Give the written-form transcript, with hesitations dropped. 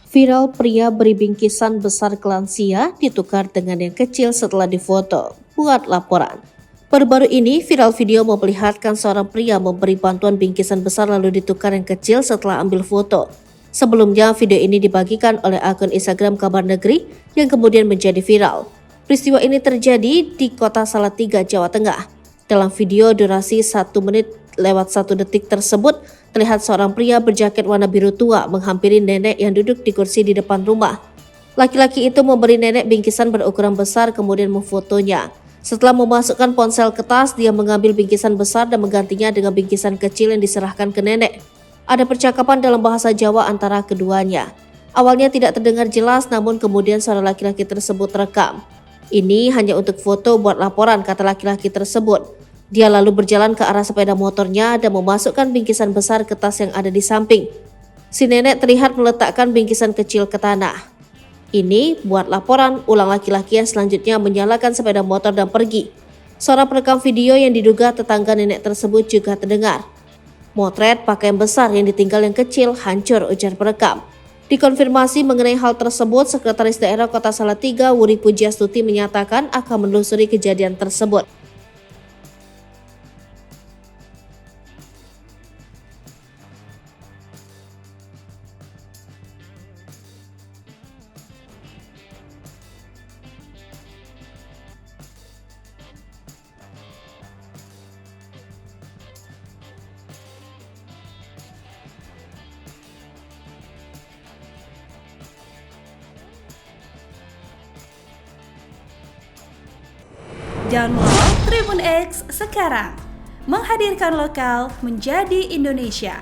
Viral pria beri bingkisan besar ke lansia ditukar dengan yang kecil setelah difoto. Buat laporan. Baru-baru ini viral video memperlihatkan seorang pria memberi bantuan bingkisan besar lalu ditukar yang kecil setelah ambil foto. Sebelumnya video ini dibagikan oleh akun Instagram Kabar Negeri yang kemudian menjadi viral. Peristiwa ini terjadi di kota Salatiga, Jawa Tengah. Dalam video durasi 1 menit lewat 1 detik tersebut, terlihat seorang pria berjaket warna biru tua menghampiri nenek yang duduk di kursi di depan rumah. Laki-laki itu memberi nenek bingkisan berukuran besar kemudian memfotonya. Setelah memasukkan ponsel ke tas, dia mengambil bingkisan besar dan menggantinya dengan bingkisan kecil yang diserahkan ke nenek. Ada percakapan dalam bahasa Jawa antara keduanya. Awalnya tidak terdengar jelas, namun kemudian suara laki-laki tersebut terekam. Ini hanya untuk foto buat laporan, kata laki-laki tersebut. Dia lalu berjalan ke arah sepeda motornya dan memasukkan bingkisan besar ke tas yang ada di samping. Si nenek terlihat meletakkan bingkisan kecil ke tanah. Ini buat laporan, ulang laki-laki yang selanjutnya menyalakan sepeda motor dan pergi. Suara perekam video yang diduga tetangga nenek tersebut juga terdengar. Motret pakaian besar yang ditinggal yang kecil hancur, ujar perekam. Dikonfirmasi mengenai hal tersebut, Sekretaris Daerah Kota Salatiga Wuri Pujiastuti menyatakan akan menelusuri kejadian tersebut. Download Tribun X sekarang, menghadirkan lokal menjadi Indonesia.